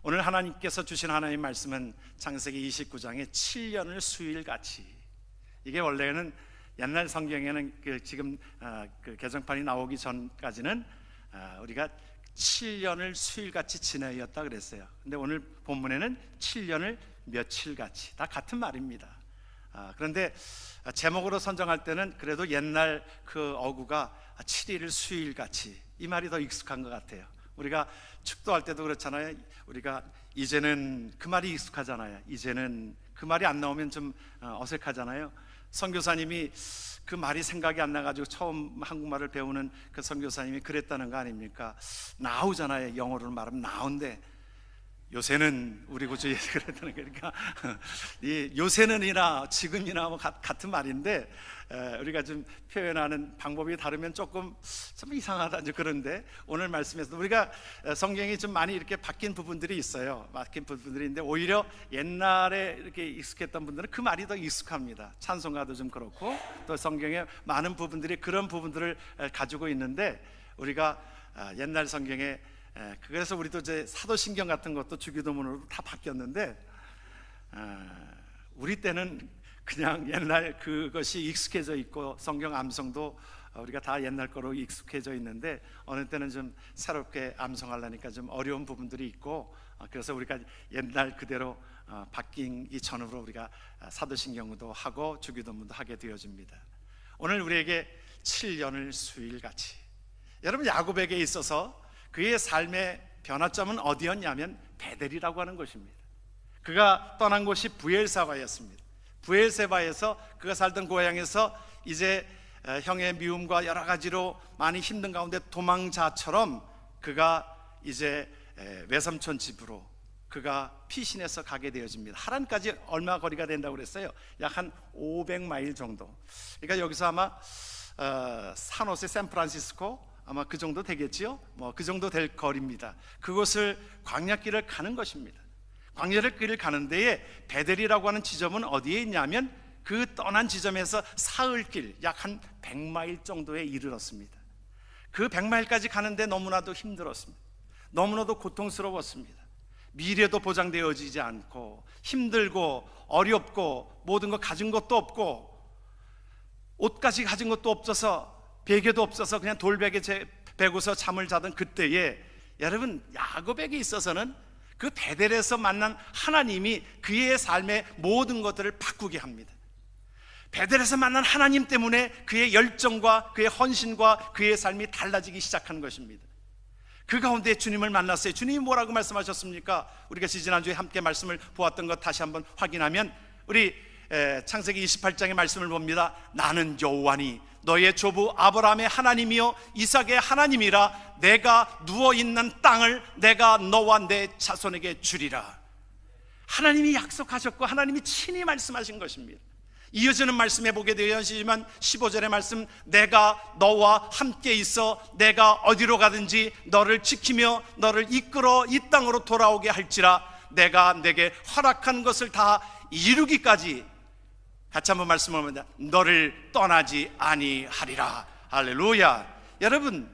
오늘 하나님께서 주신 하나님의 말씀은 창세기 29장의 7년을 수일같이, 이게 원래는 옛날 성경에는 지금 개정판이 나오기 전까지는 우리가 7년을 수일같이 지내었다 그랬어요. 근데 오늘 본문에는 7년을 며칠같이, 다 같은 말입니다. 그런데 제목으로 선정할 때는 그래도 옛날 그 어구가 7일을 수일같이, 이 말이 더 익숙한 것 같아요. 우리가 축도할 때도 그렇잖아요. 우리가 이제는 그 말이 익숙하잖아요. 이제는 그 말이 안 나오면 좀 어색하잖아요. 선교사님이 그 말이 생각이 안 나가지고 처음 한국말을 배우는 그 선교사님이 그랬다는 거 아닙니까? 나우잖아요. 영어로 말하면 나운데, 요새는 우리 구주에 그랬다는 거니까 이 요새는이나 지금이나 뭐 같은 말인데 우리가 좀 표현하는 방법이 다르면 조금 좀 이상하다 이제 그런데, 오늘 말씀에서 우리가 성경이 좀 많이 이렇게 바뀐 부분들이 있어요. 바뀐 부분들이 있는데 오히려 옛날에 이렇게 익숙했던 분들은 그 말이 더 익숙합니다. 찬송가도 좀 그렇고 또 성경에 많은 부분들이 그런 부분들을 가지고 있는데, 우리가 옛날 성경에 그래서 우리도 이제 사도신경 같은 것도 주기도문으로 다 바뀌었는데, 우리 때는 그냥 옛날 그것이 익숙해져 있고 성경 암송도 우리가 다 옛날 거로 익숙해져 있는데, 어느 때는 좀 새롭게 암송하려니까 좀 어려운 부분들이 있고, 그래서 우리가 옛날 그대로 바뀌기 전으로 우리가 사도신경도 하고 주기도문도 하게 되어집니다. 오늘 우리에게 7년을 수일같이, 여러분 야곱에게 있어서 그의 삶의 변화점은 어디였냐면 베델이라고 하는 곳입니다. 그가 떠난 곳이 브엘세바였습니다. 브엘세바에서 그가 살던 고향에서 이제 형의 미움과 여러 가지로 많이 힘든 가운데 도망자처럼 그가 이제 외삼촌 집으로 그가 피신해서 가게 되어집니다. 하란까지 얼마 거리가 된다고 그랬어요? 약 한 500마일 정도. 그러니까 여기서 아마 산호세, 샌프란시스코 아마 그 정도 되겠지요? 뭐 그 정도 될 거리입니다. 그곳을 광야길을 가는 것입니다. 광야길을 가는 데에 베델이라고 하는 지점은 어디에 있냐면 그 떠난 지점에서 사흘길, 약 한 100마일 정도에 이르렀습니다. 그 100마일까지 가는데 너무나도 힘들었습니다. 너무나도 고통스러웠습니다. 미래도 보장되어지지 않고 힘들고 어렵고 모든 거 가진 것도 없고 옷까지 가진 것도 없어서 베개도 없어서 그냥 돌베개 베고서 잠을 자던 그때에, 여러분 야곱에게 있어서는 그 베델에서 만난 하나님이 그의 삶의 모든 것들을 바꾸게 합니다. 베델에서 만난 하나님 때문에 그의 열정과 그의 헌신과 그의 삶이 달라지기 시작하는 것입니다. 그 가운데 주님을 만났어요. 주님이 뭐라고 말씀하셨습니까? 우리가 지난주에 함께 말씀을 보았던 것 다시 한번 확인하면, 우리 창세기 28장의 말씀을 봅니다. 나는 여호와니 너의 조부 아브라함의 하나님이요 이삭의 하나님이라. 내가 누워있는 땅을 내가 너와 내 자손에게 주리라. 하나님이 약속하셨고 하나님이 친히 말씀하신 것입니다. 이어지는 말씀에 보게 되어지만 15절의 말씀, 내가 너와 함께 있어 내가 어디로 가든지 너를 지키며 너를 이끌어 이 땅으로 돌아오게 할지라. 내가 내게 허락한 것을 다 이루기까지, 같이 한번 말씀을 합니다. 너를 떠나지 아니하리라. 할렐루야. 여러분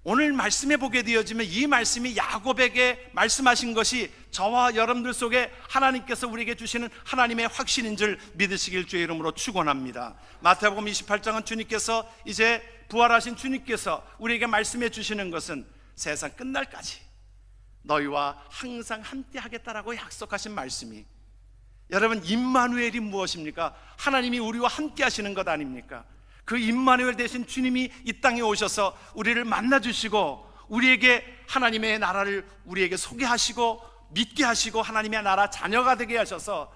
오늘 말씀에 보게 되어지면 이 말씀이 야곱에게 말씀하신 것이 저와 여러분들 속에 하나님께서 우리에게 주시는 하나님의 확신인 줄 믿으시길 주의 이름으로 축원합니다. 마태복음 28장은 주님께서 이제 부활하신 주님께서 우리에게 말씀해 주시는 것은 세상 끝날까지 너희와 항상 함께 하겠다라고 약속하신 말씀이, 여러분 임마누엘이 무엇입니까? 하나님이 우리와 함께 하시는 것 아닙니까? 그 임마누엘 대신 주님이 이 땅에 오셔서 우리를 만나주시고 우리에게 하나님의 나라를 우리에게 소개하시고 믿게 하시고 하나님의 나라 자녀가 되게 하셔서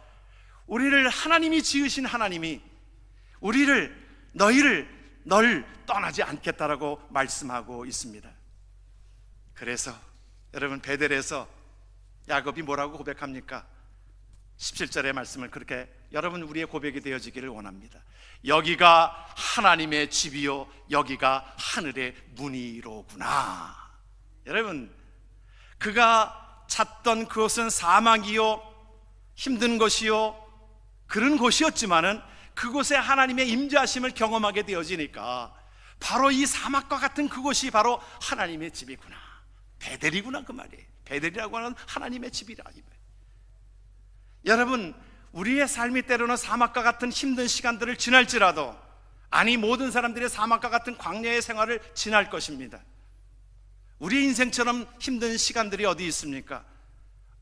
우리를, 하나님이 지으신 하나님이 우리를, 너를 떠나지 않겠다라고 말씀하고 있습니다. 그래서 여러분 베델에서 야곱이 뭐라고 고백합니까? 17절의 말씀을 그렇게 여러분 우리의 고백이 되어지기를 원합니다. 여기가 하나님의 집이요 여기가 하늘의 문이로구나. 여러분 그가 찾던 그곳은 사막이요 힘든 것이요 그런 곳이었지만은 그곳에 하나님의 임재하심을 경험하게 되어지니까 바로 이 사막과 같은 그곳이 바로 하나님의 집이구나. 베델이구나 그 말이에요. 베델이라고 하는 하나님의 집이라. 여러분, 우리의 삶이 때로는 사막과 같은 힘든 시간들을 지날지라도, 아니 모든 사람들의 사막과 같은 광야의 생활을 지날 것입니다. 우리 인생처럼 힘든 시간들이 어디 있습니까?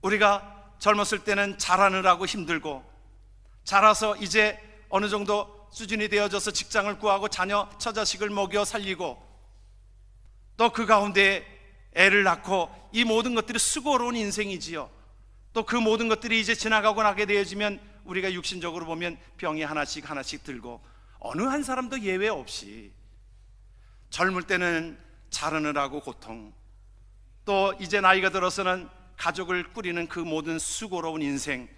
우리가 젊었을 때는 자라느라고 힘들고, 자라서 이제 어느 정도 수준이 되어져서 직장을 구하고 자녀 처자식을 먹여 살리고, 또 그 가운데 애를 낳고, 이 모든 것들이 수고로운 인생이지요. 또 그 모든 것들이 이제 지나가고 나게 되어지면 우리가 육신적으로 보면 병이 하나씩 하나씩 들고, 어느 한 사람도 예외 없이 젊을 때는 자르느라고 고통, 또 이제 나이가 들어서는 가족을 꾸리는 그 모든 수고로운 인생,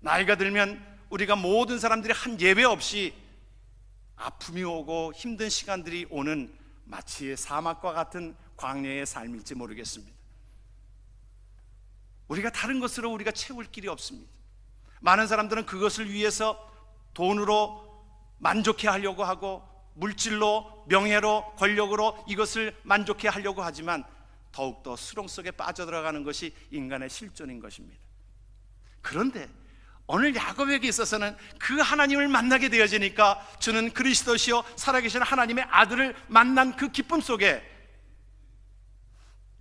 나이가 들면 우리가 모든 사람들이 한 예외 없이 아픔이 오고 힘든 시간들이 오는 마치 사막과 같은 광야의 삶일지 모르겠습니다. 우리가 다른 것으로 우리가 채울 길이 없습니다. 많은 사람들은 그것을 위해서 돈으로 만족해 하려고 하고, 물질로, 명예로, 권력으로 이것을 만족해 하려고 하지만 더욱더 수렁 속에 빠져들어가는 것이 인간의 실존인 것입니다. 그런데 오늘 야곱에게 있어서는 그 하나님을 만나게 되어지니까, 주는 그리스도시요 살아계신 하나님의 아들을 만난 그 기쁨 속에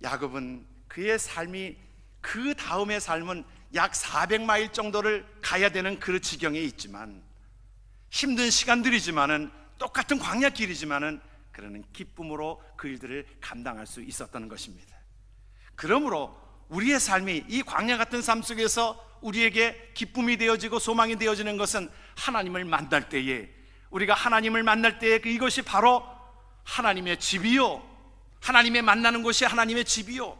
야곱은 그의 삶이, 그 다음의 삶은 약 400마일 정도를 가야 되는 그 지경에 있지만, 힘든 시간들이지만은, 똑같은 광야길이지만은 그러는 기쁨으로 그 일들을 감당할 수 있었다는 것입니다. 그러므로 우리의 삶이 이 광야 같은 삶 속에서 우리에게 기쁨이 되어지고 소망이 되어지는 것은 하나님을 만날 때에, 우리가 하나님을 만날 때에 이것이 바로 하나님의 집이요, 하나님의 만나는 곳이 하나님의 집이요,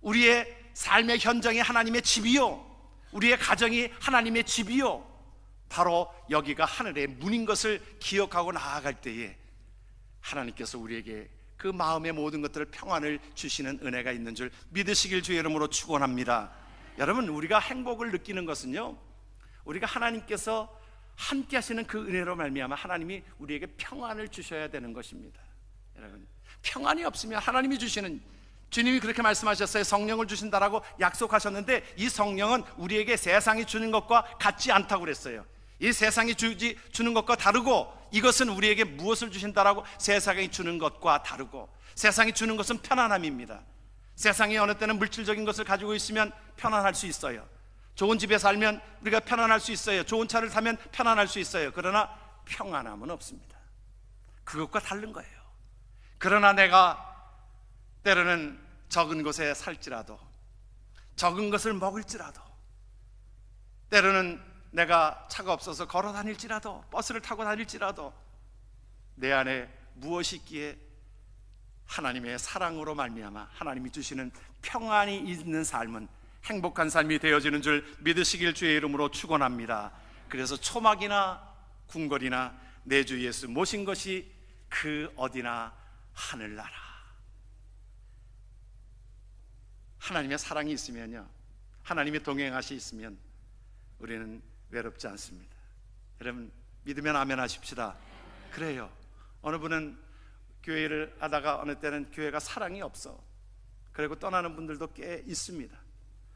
우리의 삶의 현장이 하나님의 집이요, 우리의 가정이 하나님의 집이요, 바로 여기가 하늘의 문인 것을 기억하고 나아갈 때에 하나님께서 우리에게 그 마음의 모든 것들을 평안을 주시는 은혜가 있는 줄 믿으시길 주의 이름으로 축원합니다. 여러분, 우리가 행복을 느끼는 것은요, 우리가 하나님께서 함께 하시는 그 은혜로 말미암아 하나님이 우리에게 평안을 주셔야 되는 것입니다. 여러분, 평안이 없으면 하나님이 주시는, 주님이 그렇게 말씀하셨어요. 성령을 주신다라고 약속하셨는데, 이 성령은 우리에게 세상이 주는 것과 같지 않다고 그랬어요. 이 세상이 주는 것과 다르고, 이것은 우리에게 무엇을 주신다라고, 세상이 주는 것과 다르고, 세상이 주는 것은 편안함입니다. 세상이 어느 때는 물질적인 것을 가지고 있으면 편안할 수 있어요. 좋은 집에 살면 우리가 편안할 수 있어요. 좋은 차를 타면 편안할 수 있어요. 그러나 평안함은 없습니다. 그것과 다른 거예요. 그러나 내가 때로는 적은 곳에 살지라도, 적은 것을 먹을지라도, 때로는 내가 차가 없어서 걸어 다닐지라도, 버스를 타고 다닐지라도 내 안에 무엇이 있기에 하나님의 사랑으로 말미암아 하나님이 주시는 평안이 있는 삶은 행복한 삶이 되어지는 줄 믿으시길 주의 이름으로 축원합니다. 그래서 초막이나 궁궐이나 내 주 예수 모신 것이 그 어디나 하늘나라. 하나님의 사랑이 있으면요, 하나님의 동행하시 있으면 우리는 외롭지 않습니다. 여러분, 믿으면 아멘 하십시다. 그래요. 어느 분은 교회를 하다가 어느 때는 교회가 사랑이 없어, 그리고 떠나는 분들도 꽤 있습니다.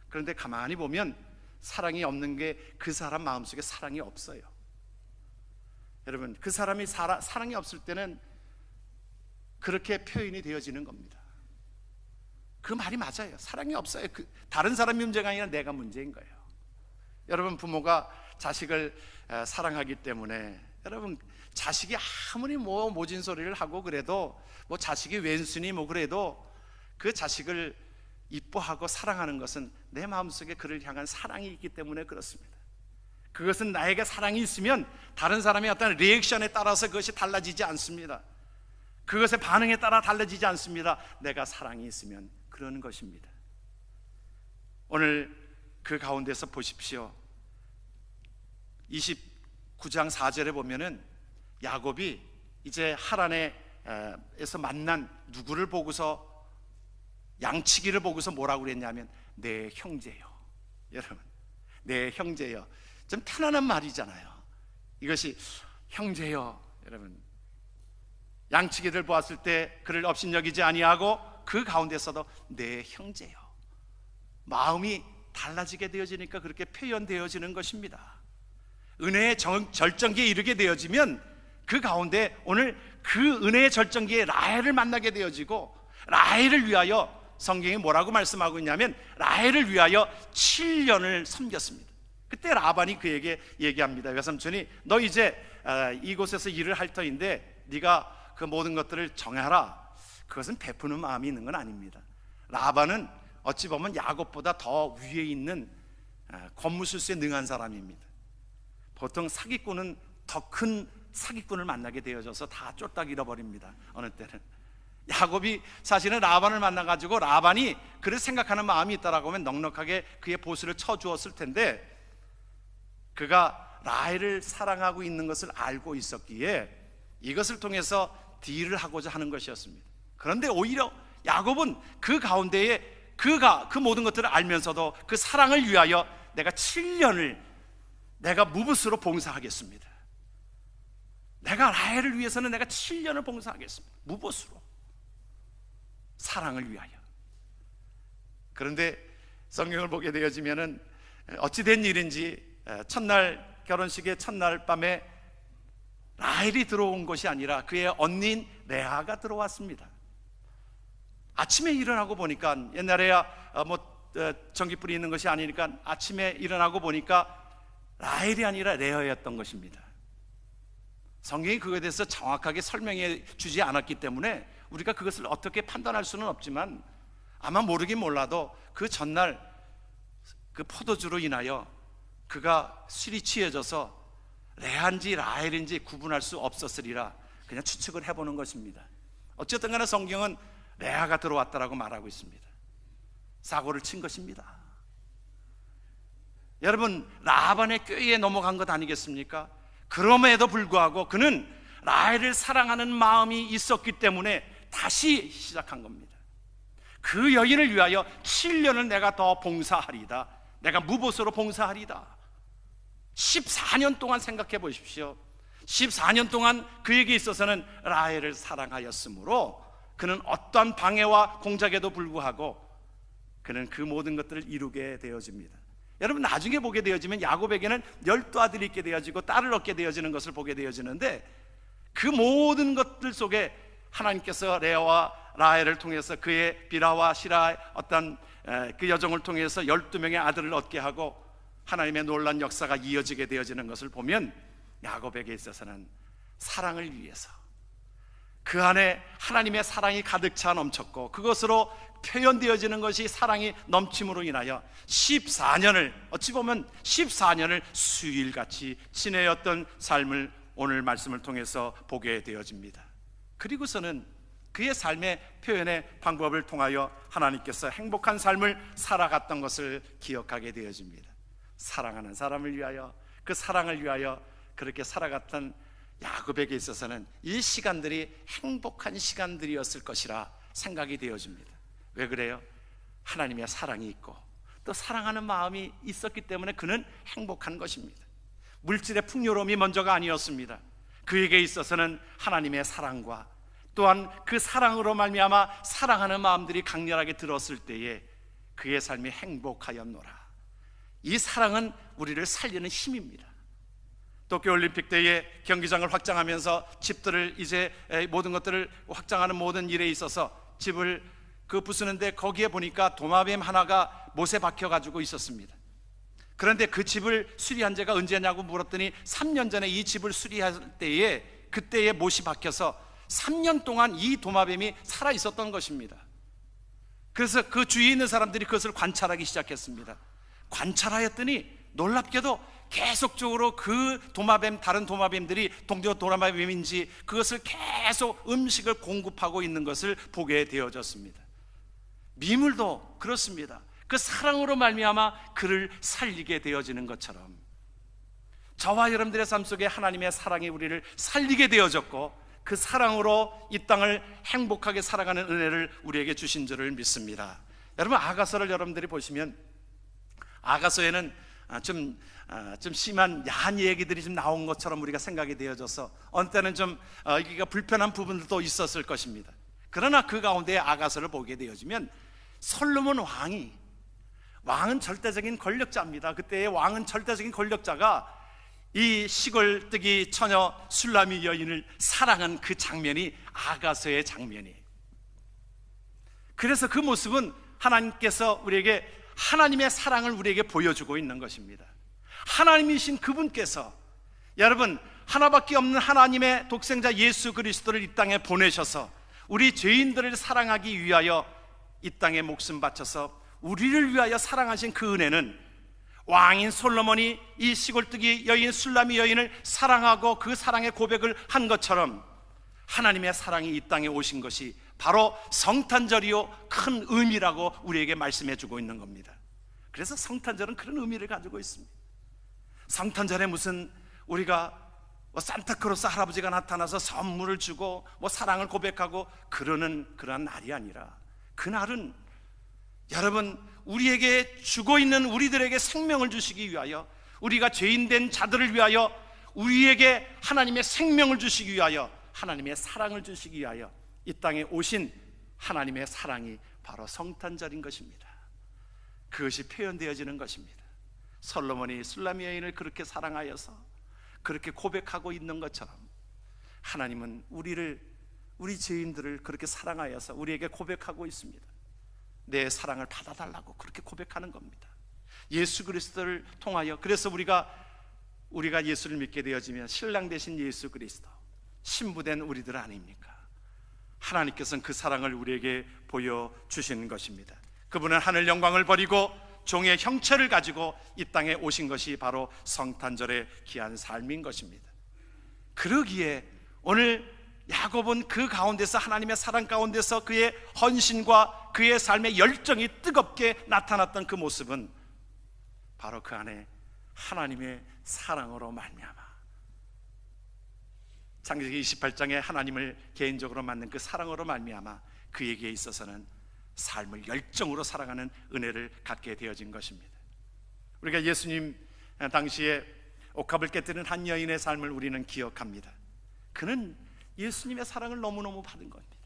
그런데 가만히 보면 사랑이 없는 게 그 사람 마음속에 사랑이 없어요. 여러분, 그 사람이 사랑이 없을 때는 그렇게 표현이 되어지는 겁니다. 그 말이 맞아요. 사랑이 없어요. 다른 사람이 문제가 아니라 내가 문제인 거예요. 여러분, 부모가 자식을 사랑하기 때문에, 여러분, 자식이 아무리 모진 소리를 하고 그래도, 자식이 왼순이 그래도 그 자식을 이뻐하고 사랑하는 것은 내 마음속에 그를 향한 사랑이 있기 때문에 그렇습니다. 그것은 나에게 사랑이 있으면 다른 사람의 어떤 리액션에 따라서 그것이 달라지지 않습니다. 그것의 반응에 따라 달라지지 않습니다. 내가 사랑이 있으면 그런 것입니다. 오늘 그 가운데서 보십시오. 29장 4절에 보면은 야곱이 이제 하란에서 만난 누구를 보고서, 양치기를 보고서 뭐라고 그랬냐면 내 형제요. 여러분, 내 형제요, 좀 편안한 말이잖아요. 이것이 형제요. 여러분, 양치기를 보았을 때 그를 업신여기지 아니하고 그 가운데서도 내 형제요. 마음이 달라지게 되어지니까 그렇게 표현되어지는 것입니다. 은혜의 절정기에 이르게 되어지면 그 가운데 오늘 그 은혜의 절정기에 라헬을 만나게 되어지고, 라헬을 위하여 성경이 뭐라고 말씀하고 있냐면 라헬을 위하여 7년을 섬겼습니다. 그때 라반이 그에게 얘기합니다. 외삼촌이 너 이제 이곳에서 일을 할 터인데 네가 그 모든 것들을 정하라. 그것은 베푸는 마음이 있는 건 아닙니다. 라반은 어찌 보면 야곱보다 더 위에 있는 권무술수에 능한 사람입니다. 보통 사기꾼은 더 큰 사기꾼을 만나게 되어져서 다 쫄딱 잃어버립니다. 어느 때는 야곱이 사실은 라반을 만나가지고 라반이 그를 생각하는 마음이 있다라고 하면 넉넉하게 그의 보수를 쳐주었을 텐데, 그가 라헬을 사랑하고 있는 것을 알고 있었기에 이것을 통해서 딜을 하고자 하는 것이었습니다. 그런데 오히려 야곱은 그 가운데에 그가 그 모든 것들을 알면서도 그 사랑을 위하여 내가 7년을 내가 무붓으로 봉사하겠습니다. 내가 라헬을 위해서는 내가 7년을 봉사하겠습니다. 무붓으로, 사랑을 위하여. 그런데 성경을 보게 되어지면은 어찌된 일인지 첫날 결혼식의 첫날 밤에 라헬이 들어온 것이 아니라 그의 언니인 레아가 들어왔습니다. 아침에 일어나고 보니까, 옛날에야 전기불이 있는 것이 아니니까 아침에 일어나고 보니까 라헬이 아니라 레아였던 것입니다. 성경이 그거에 대해서 정확하게 설명해 주지 않았기 때문에 우리가 그것을 어떻게 판단할 수는 없지만, 아마 모르긴 몰라도 그 전날 그 포도주로 인하여 그가 술이 취해져서 레아인지 라헬인지 구분할 수 없었으리라 그냥 추측을 해보는 것입니다. 어쨌든 간에 성경은 레아가 들어왔다라고 말하고 있습니다. 사고를 친 것입니다. 여러분, 라반의 꾀에 넘어간 것 아니겠습니까? 그럼에도 불구하고 그는 라헬을 사랑하는 마음이 있었기 때문에 다시 시작한 겁니다. 그 여인을 위하여 7년을 내가 더 봉사하리다. 내가 무보수로 봉사하리다. 14년 동안 생각해 보십시오. 14년 동안 그에게 있어서는 라헬을 사랑하였으므로 그는 어떠한 방해와 공작에도 불구하고 그는 그 모든 것들을 이루게 되어집니다. 여러분, 나중에 보게 되어지면 야곱에게는 12아들이 있게 되어지고 딸을 얻게 되어지는 것을 보게 되어지는데, 그 모든 것들 속에 하나님께서 레아와 라헬을 통해서 그의 비라와 시라의 어떤 그 여정을 통해서 12명의 아들을 얻게 하고 하나님의 놀라운 역사가 이어지게 되어지는 것을 보면, 야곱에게 있어서는 사랑을 위해서 그 안에 하나님의 사랑이 가득 차 넘쳤고, 그것으로 표현되어지는 것이 사랑이 넘침으로 인하여 14년을, 어찌 보면 14년을 수일같이 지내었던 삶을 오늘 말씀을 통해서 보게 되어집니다. 그리고서는 그의 삶의 표현의 방법을 통하여 하나님께서 행복한 삶을 살아갔던 것을 기억하게 되어집니다. 사랑하는 사람을 위하여, 그 사랑을 위하여 그렇게 살아갔던 야곱에게 있어서는 이 시간들이 행복한 시간들이었을 것이라 생각이 되어집니다. 왜 그래요? 하나님의 사랑이 있고 또 사랑하는 마음이 있었기 때문에 그는 행복한 것입니다. 물질의 풍요로움이 먼저가 아니었습니다. 그에게 있어서는 하나님의 사랑과 또한 그 사랑으로 말미암아 사랑하는 마음들이 강렬하게 들었을 때에 그의 삶이 행복하였노라. 이 사랑은 우리를 살리는 힘입니다. 도쿄올림픽 때에 경기장을 확장하면서 집들을 이제 모든 것들을 확장하는 모든 일에 있어서 집을 부수는데 거기에 보니까 도마뱀 하나가 못에 박혀가지고 있었습니다. 그런데 그 집을 수리한 지가 언제냐고 물었더니 3년 전에 이 집을 수리할 때에 그때에 못이 박혀서 3년 동안 이 도마뱀이 살아 있었던 것입니다. 그래서 그 주위에 있는 사람들이 그것을 관찰하기 시작했습니다. 관찰하였더니 놀랍게도 계속적으로 그 도마뱀, 다른 도마뱀들이 동료 도마뱀인지 그것을 계속 음식을 공급하고 있는 것을 보게 되어졌습니다. 미물도 그렇습니다. 그 사랑으로 말미암아 그를 살리게 되어지는 것처럼 저와 여러분들의 삶 속에 하나님의 사랑이 우리를 살리게 되어졌고 그 사랑으로 이 땅을 행복하게 살아가는 은혜를 우리에게 주신 줄을 믿습니다. 여러분, 아가서를 여러분들이 보시면 아가서에는 좀 심한 야한 얘기들이 좀 나온 것처럼 우리가 생각이 되어져서 어느 때는 좀 이게 불편한 부분들도 있었을 것입니다. 그러나 그 가운데 아가서를 보게 되어지면 솔로몬 왕은 절대적인 권력자입니다. 그때의 왕은 절대적인 권력자가 이 시골뜨기 처녀 술라미 여인을 사랑한 그 장면이 아가서의 장면이에요. 그래서 그 모습은 하나님께서 우리에게 하나님의 사랑을 우리에게 보여주고 있는 것입니다. 하나님이신 그분께서, 여러분, 하나밖에 없는 하나님의 독생자 예수 그리스도를 이 땅에 보내셔서 우리 죄인들을 사랑하기 위하여 이 땅에 목숨 바쳐서 우리를 위하여 사랑하신 그 은혜는 왕인 솔로몬이 이 시골뜨기 여인 술라미 여인을 사랑하고 그 사랑의 고백을 한 것처럼 하나님의 사랑이 이 땅에 오신 것이 바로 성탄절이요 큰 의미라고 우리에게 말씀해 주고 있는 겁니다. 그래서 성탄절은 그런 의미를 가지고 있습니다. 성탄절에 무슨 우리가 산타크로스 할아버지가 나타나서 선물을 주고 사랑을 고백하고 그러는 그러한 날이 아니라, 그날은 여러분, 우리에게 죽어 있는 우리들에게 생명을 주시기 위하여, 우리가 죄인된 자들을 위하여 우리에게 하나님의 생명을 주시기 위하여, 하나님의 사랑을 주시기 위하여 이 땅에 오신 하나님의 사랑이 바로 성탄절인 것입니다. 그것이 표현되어지는 것입니다. 솔로몬이 술라미 여인을 그렇게 사랑하여서 그렇게 고백하고 있는 것처럼 하나님은 우리 죄인들을 그렇게 사랑하여서 우리에게 고백하고 있습니다. 내 사랑을 받아달라고 그렇게 고백하는 겁니다. 예수 그리스도를 통하여. 그래서 우리가 예수를 믿게 되어지면 신랑 되신 예수 그리스도, 신부된 우리들 아닙니까? 하나님께서는 그 사랑을 우리에게 보여주시는 것입니다. 그분은 하늘 영광을 버리고 종의 형체를 가지고 이 땅에 오신 것이 바로 성탄절의 귀한 삶인 것입니다. 그러기에 오늘 야곱은 그 가운데서, 하나님의 사랑 가운데서 그의 헌신과 그의 삶의 열정이 뜨겁게 나타났던 그 모습은 바로 그 안에 하나님의 사랑으로 말미암아, 창세기 28장에 하나님을 개인적으로 만난 그 사랑으로 말미암아 그에게 있어서는 삶을 열정으로 살아가는 은혜를 갖게 되어진 것입니다. 우리가 예수님 당시에 옥합을 깨뜨린 한 여인의 삶을 우리는 기억합니다. 그는 예수님의 사랑을 너무너무 받은 겁니다.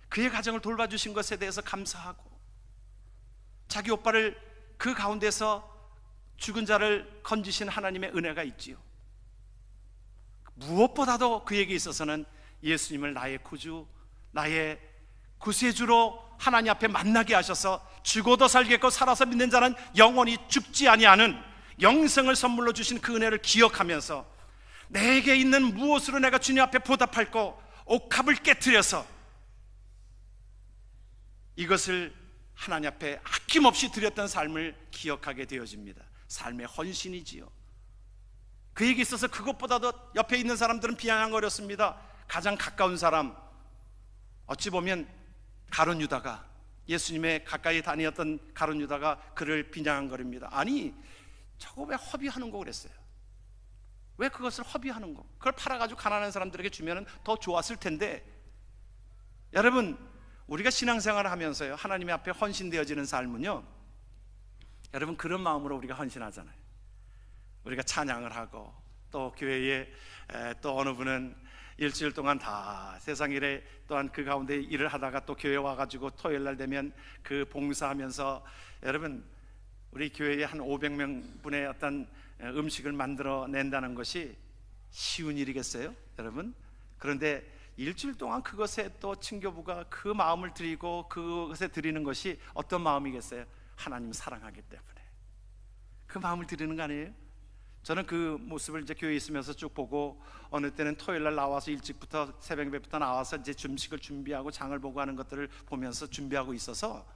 그의 가정을 돌봐주신 것에 대해서 감사하고, 자기 오빠를 그 가운데서 죽은 자를 건지신 하나님의 은혜가 있지요. 무엇보다도 그에게 있어서는 예수님을 나의 구주, 나의 구세주로 하나님 앞에 만나게 하셔서 죽어도 살겠고 살아서 믿는 자는 영원히 죽지 아니하는 영생을 선물로 주신 그 은혜를 기억하면서 내게 있는 무엇으로 내가 주님 앞에 보답할고 옥합을 깨트려서 이것을 하나님 앞에 아낌없이 드렸던 삶을 기억하게 되어집니다. 삶의 헌신이지요. 그에게 있어서 그것보다도 옆에 있는 사람들은 비아냥거렸습니다. 가장 가까운 사람, 어찌 보면 가룟 유다가, 예수님의 가까이 다니었던 가룟 유다가 그를 비난거립니다. 아니, 저거 왜 허비하는 거 그랬어요? 왜 그것을 허비하는 거? 그걸 팔아가지고 가난한 사람들에게 주면 더 좋았을 텐데. 여러분, 우리가 신앙생활을 하면서요, 하나님의 앞에 헌신되어지는 삶은요, 여러분, 그런 마음으로 우리가 헌신하잖아요. 우리가 찬양을 하고, 또 교회에 또 어느 분은 일주일 동안 다 세상 일에 또한 그 가운데 일을 하다가 또 교회 와가지고 토요일 날 되면 그 봉사하면서, 여러분, 우리 교회에 한 500명 분의 어떤 음식을 만들어낸다는 것이 쉬운 일이겠어요, 여러분? 그런데 일주일 동안 그것에 또 친교부가 그 마음을 드리고 그것에 드리는 것이 어떤 마음이겠어요? 하나님 사랑하기 때문에 그 마음을 드리는 거 아니에요? 저는 그 모습을 이제 교회에 있으면서 쭉 보고, 어느 때는 토요일 날 나와서 일찍부터 새벽부터 나와서 이제 음식을 준비하고 장을 보고 하는 것들을 보면서 준비하고 있어서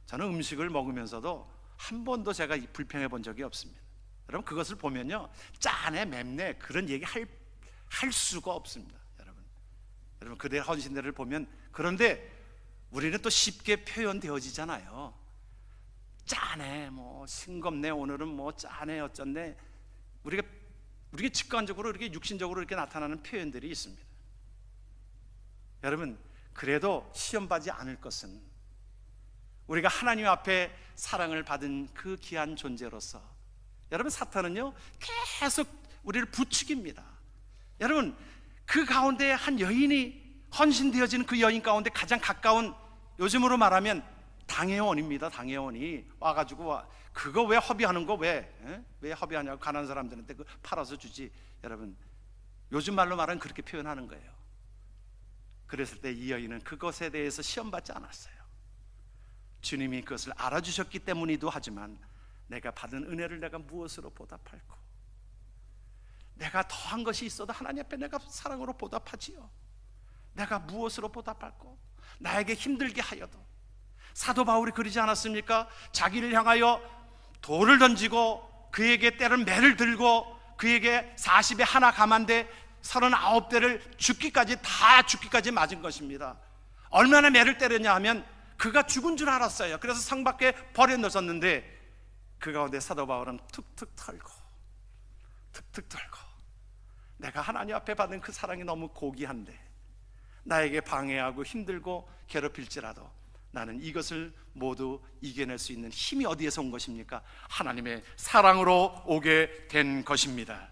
저는 음식을 먹으면서도 한 번도 제가 불평해 본 적이 없습니다. 여러분, 그것을 보면요, 짠해 맵네 그런 얘기 할 수가 없습니다. 여러분 그들의 헌신들을 보면. 그런데 우리는 또 쉽게 표현되어지잖아요. 짠해, 뭐 싱겁네, 오늘은 뭐 짠해, 어쩐네. 우리가 직관적으로 이렇게 육신적으로 이렇게 나타나는 표현들이 있습니다. 여러분, 그래도 시험받지 않을 것은 우리가 하나님 앞에 사랑을 받은 그 귀한 존재로서, 여러분, 사탄은요 계속 우리를 부추깁니다. 여러분, 그 가운데 한 여인이 헌신되어진 그 여인 가운데 가장 가까운, 요즘으로 말하면 당회원입니다. 당회원이 와가지고 그거 왜 허비하는 거 왜 허비하냐고, 가난한 사람들한테 그 팔아서 주지. 여러분, 요즘 말로 말하면 그렇게 표현하는 거예요. 그랬을 때 이 여인은 그것에 대해서 시험받지 않았어요. 주님이 그것을 알아주셨기 때문이기도 하지만, 내가 받은 은혜를 내가 무엇으로 보답할까? 내가 더한 것이 있어도 하나님 앞에 내가 사랑으로 보답하지요. 내가 무엇으로 보답할까? 나에게 힘들게 하여도. 사도 바울이 그러지 않았습니까? 자기를 향하여 돌을 던지고 그에게 때론 매를 들고 그에게 40에 하나 감한데 39대를 죽기까지 맞은 것입니다. 얼마나 매를 때렸냐 하면 그가 죽은 줄 알았어요. 그래서 성 밖에 버려놓았는데 그 가운데 사도 바울은 툭툭 털고 내가 하나님 앞에 받은 그 사랑이 너무 고귀한데 나에게 방해하고 힘들고 괴롭힐지라도 나는 이것을 모두 이겨낼 수 있는 힘이 어디에서 온 것입니까? 하나님의 사랑으로 오게 된 것입니다.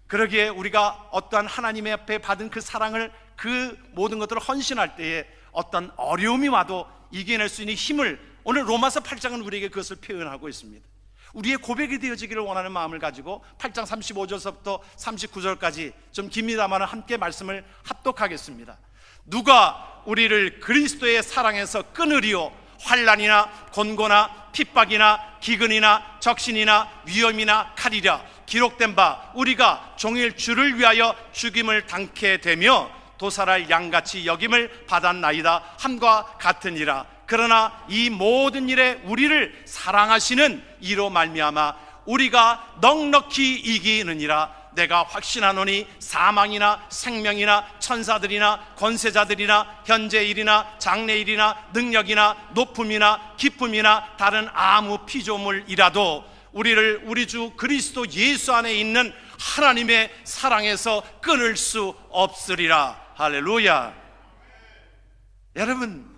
그러기에 우리가 어떠한 하나님의 앞에 받은 그 사랑을, 그 모든 것들을 헌신할 때에 어떤 어려움이 와도 이겨낼 수 있는 힘을, 오늘 로마서 8장은 우리에게 그것을 표현하고 있습니다. 우리의 고백이 되어지기를 원하는 마음을 가지고 8장 35절서부터 39절까지 좀 깁니다만 함께 말씀을 합독하겠습니다. 누가 우리를 그리스도의 사랑에서 끊으리요? 환난이나 곤고나 핍박이나 기근이나 적신이나 위험이나 칼이라. 기록된 바 우리가 종일 주를 위하여 죽임을 당케 되며 도살할 양같이 여김을 받았나이다 함과 같으니라. 그러나 이 모든 일에 우리를 사랑하시는 이로 말미암아 우리가 넉넉히 이기느니라. 내가 확신하노니 사망이나 생명이나 천사들이나 권세자들이나 현재일이나 장래일이나 능력이나 높음이나 기쁨이나 다른 아무 피조물이라도 우리를 우리 주 그리스도 예수 안에 있는 하나님의 사랑에서 끊을 수 없으리라. 할렐루야. 여러분,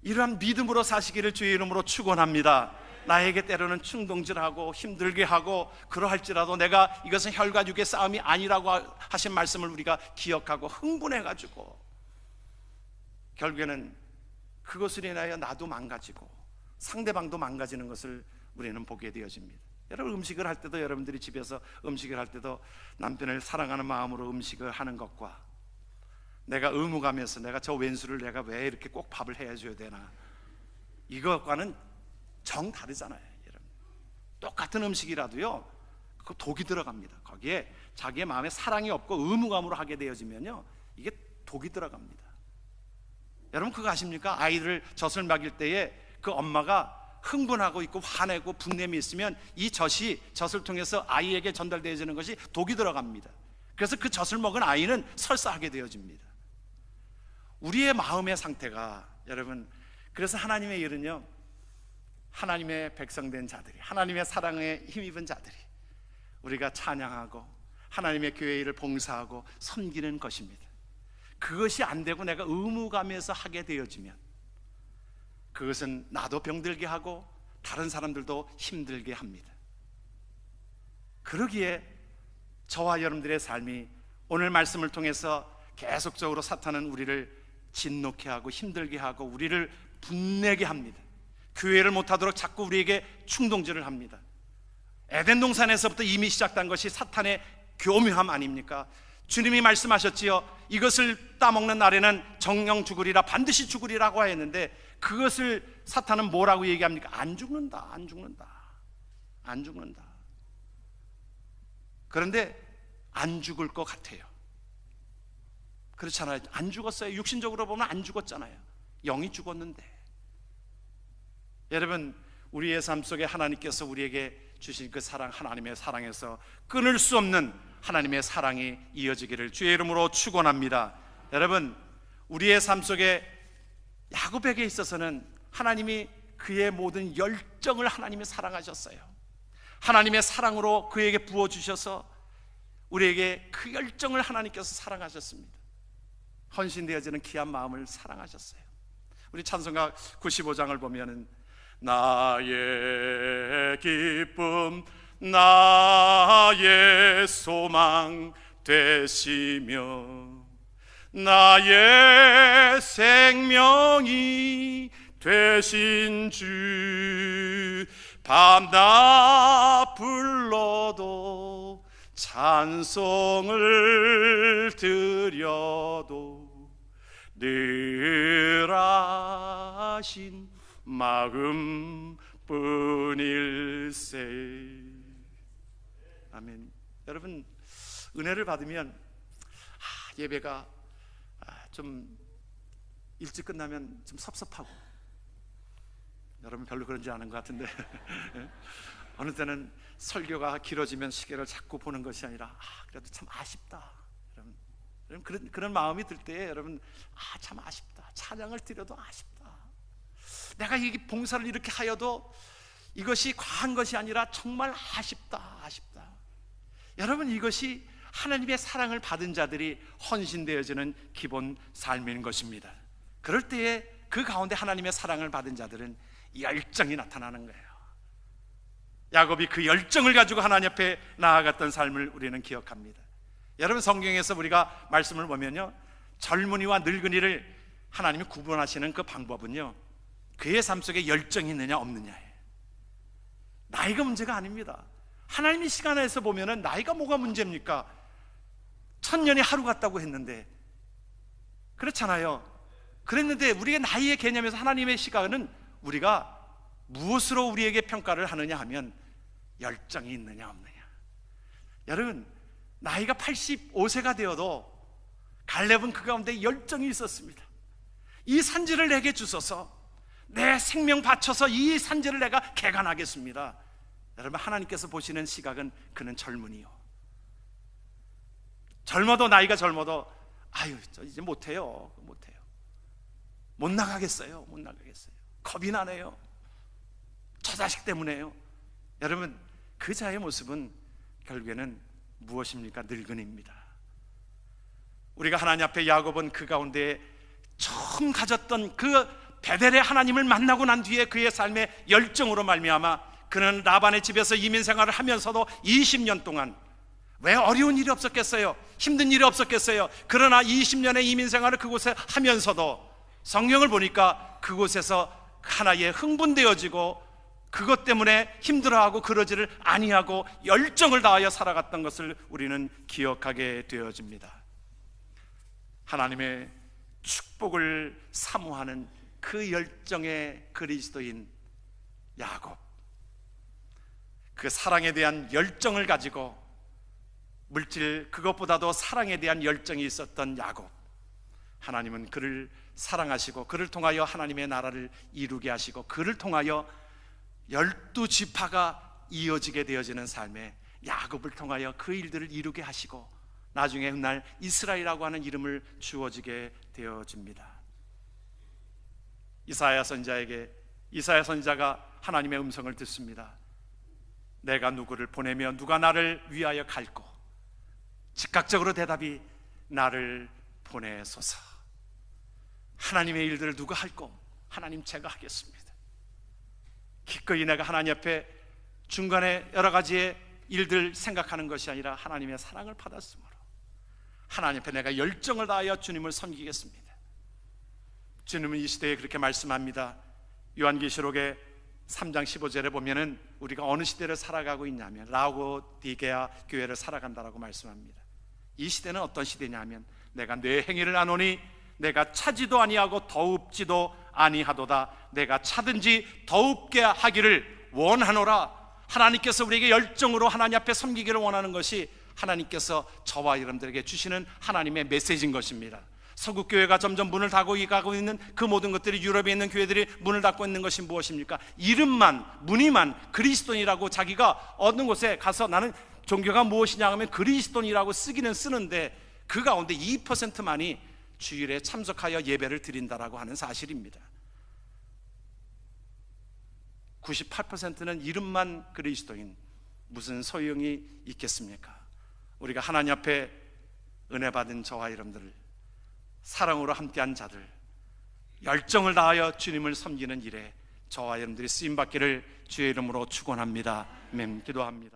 이러한 믿음으로 사시기를 주의 이름으로 축원합니다. 나에게 때로는 충동질하고 힘들게 하고 그러할지라도 내가 이것은 혈과육의 싸움이 아니라고 하신 말씀을 우리가 기억하고 흥분해가지고 결국에는 그것을 인하여 나도 망가지고 상대방도 망가지는 것을 우리는 보게 되어집니다. 여러분, 음식을 할 때도, 여러분들이 집에서 음식을 할 때도 남편을 사랑하는 마음으로 음식을 하는 것과 내가 의무감에서 내가 저 왼수를 내가 왜 이렇게 꼭 밥을 해줘야 되나, 이것과는 정 다르잖아요. 여러분, 똑같은 음식이라도요 그 독이 들어갑니다. 거기에 자기의 마음에 사랑이 없고 의무감으로 하게 되어지면요 이게 독이 들어갑니다. 여러분, 그거 아십니까? 아이를 젖을 먹일 때에 그 엄마가 흥분하고 있고 화내고 분냄이 있으면 이 젖을 통해서 아이에게 전달되어지는 것이 독이 들어갑니다. 그래서 그 젖을 먹은 아이는 설사하게 되어집니다. 우리의 마음의 상태가, 여러분, 그래서 하나님의 일은요, 하나님의 백성된 자들이, 하나님의 사랑에 힘입은 자들이 우리가 찬양하고 하나님의 교회 일을 봉사하고 섬기는 것입니다. 그것이 안 되고 내가 의무감에서 하게 되어지면 그것은 나도 병들게 하고 다른 사람들도 힘들게 합니다. 그러기에 저와 여러분들의 삶이 오늘 말씀을 통해서 계속적으로 사탄은 우리를 진노케 하고 힘들게 하고 우리를 분내게 합니다. 교회를 못하도록 자꾸 우리에게 충동질을 합니다. 에덴 동산에서부터 이미 시작된 것이 사탄의 교묘함 아닙니까? 주님이 말씀하셨지요. 이것을 따먹는 날에는 정령 죽으리라, 반드시 죽으리라고 했는데 그것을 사탄은 뭐라고 얘기합니까? 안 죽는다. 그런데 안 죽을 것 같아요. 그렇잖아요. 안 죽었어요. 육신적으로 보면 안 죽었잖아요. 영이 죽었는데. 여러분, 우리의 삶 속에 하나님께서 우리에게 주신 그 사랑, 하나님의 사랑에서 끊을 수 없는 하나님의 사랑이 이어지기를 주의 이름으로 축원합니다. 여러분, 우리의 삶 속에 야곱에게 있어서는 하나님이 그의 모든 열정을 하나님이 사랑하셨어요. 하나님의 사랑으로 그에게 부어주셔서 우리에게 그 열정을 하나님께서 사랑하셨습니다. 헌신되어지는 귀한 마음을 사랑하셨어요. 우리 찬송가 95장을 보면은 나의 기쁨 나의 소망 되시며 나의 생명이 되신 주, 밤낮 불러도 찬송을 드려도 늘 아신 마음뿐일세. 아멘. 여러분, 은혜를 받으면 예배가 좀 일찍 끝나면 좀 섭섭하고, 여러분 별로 그런지 않은 것 같은데 어느 때는 설교가 길어지면 시계를 자꾸 보는 것이 아니라 그래도 참 아쉽다, 여러분 그런 마음이 들 때에 여러분 참 아쉽다, 찬양을 드려도 아쉽다, 내가 이 봉사를 이렇게 하여도 이것이 과한 것이 아니라 정말 아쉽다. 여러분, 이것이 하나님의 사랑을 받은 자들이 헌신되어지는 기본 삶인 것입니다. 그럴 때에 그 가운데 하나님의 사랑을 받은 자들은 열정이 나타나는 거예요. 야곱이 그 열정을 가지고 하나님 앞에 나아갔던 삶을 우리는 기억합니다. 여러분, 성경에서 우리가 말씀을 보면요, 젊은이와 늙은이를 하나님이 구분하시는 그 방법은요, 그의 삶 속에 열정이 있느냐 없느냐예요. 나이가 문제가 아닙니다. 하나님이 시간에서 보면은 나이가 뭐가 문제입니까? 1000년이 하루 같다고 했는데, 그렇잖아요. 그랬는데 우리의 나이의 개념에서 하나님의 시각은 우리가 무엇으로 우리에게 평가를 하느냐 하면 열정이 있느냐 없느냐. 여러분, 나이가 85세가 되어도 갈렙은 그 가운데 열정이 있었습니다. 이 산지를 내게 주소서, 내 생명 바쳐서 이 산지를 내가 개간하겠습니다. 여러분, 하나님께서 보시는 시각은 그는 젊은이요, 젊어도, 나이가 젊어도 저 이제 못해요. 못 나가겠어요. 겁이 나네요. 처자식 때문에요. 여러분, 그 자의 모습은 결국에는 무엇입니까? 늙은이입니다. 우리가 하나님 앞에, 야곱은 그 가운데 처음 가졌던 그 베델의 하나님을 만나고 난 뒤에 그의 삶의 열정으로 말미암아 그는 라반의 집에서 이민 생활을 하면서도 20년 동안, 왜 어려운 일이 없었겠어요? 힘든 일이 없었겠어요? 그러나 20년의 이민 생활을 그곳에 하면서도 성경을 보니까 그곳에서 하나의 흥분되어지고 그것 때문에 힘들어하고 그러지를 아니하고 열정을 다하여 살아갔던 것을 우리는 기억하게 되어집니다. 하나님의 축복을 사모하는 그 열정의 그리스도인 야곱, 그 사랑에 대한 열정을 가지고, 물질 그것보다도 사랑에 대한 열정이 있었던 야곱, 하나님은 그를 사랑하시고 그를 통하여 하나님의 나라를 이루게 하시고 그를 통하여 12지파가 이어지게 되어지는 삶에 야곱을 통하여 그 일들을 이루게 하시고 나중에 훗날 이스라엘이라고 하는 이름을 주어지게 되어집니다. 이사야 선지자가 하나님의 음성을 듣습니다. 내가 누구를 보내며 누가 나를 위하여 갈고? 즉각적으로 대답이 나를 보내소서. 하나님의 일들을 누가 할꼬? 하나님, 제가 하겠습니다. 기꺼이 내가 하나님 앞에 중간에 여러 가지의 일들 생각하는 것이 아니라 하나님의 사랑을 받았으므로 하나님 앞에 내가 열정을 다하여 주님을 섬기겠습니다. 주님은 이 시대에 그렇게 말씀합니다. 요한계시록의 3장 15절에 보면은 우리가 어느 시대를 살아가고 있냐면 라오디게아 교회를 살아간다라고 말씀합니다. 이 시대는 어떤 시대냐면 내가 내 행위를 아노니 내가 차지도 아니하고 더웁지도 아니하도다. 내가 차든지 더웁게 하기를 원하노라. 하나님께서 우리에게 열정으로 하나님 앞에 섬기기를 원하는 것이 하나님께서 저와 여러분들에게 주시는 하나님의 메시지인 것입니다. 서구교회가 점점 문을 닫고 가고 있는 그 모든 것들이, 유럽에 있는 교회들이 문을 닫고 있는 것이 무엇입니까? 이름만, 무늬만 그리스도인이라고 자기가 어느 곳에 가서 나는 종교가 무엇이냐 하면 그리스도인이라고 쓰기는 쓰는데 그 가운데 2%만이 주일에 참석하여 예배를 드린다라고 하는 사실입니다. 98%는 이름만 그리스도인, 무슨 소용이 있겠습니까? 우리가 하나님 앞에 은혜 받은 저와 여러분들을, 사랑으로 함께한 자들, 열정을 다하여 주님을 섬기는 일에 저와 여러분들이 쓰임받기를 주의 이름으로 축원합니다. 아멘. 기도합니다.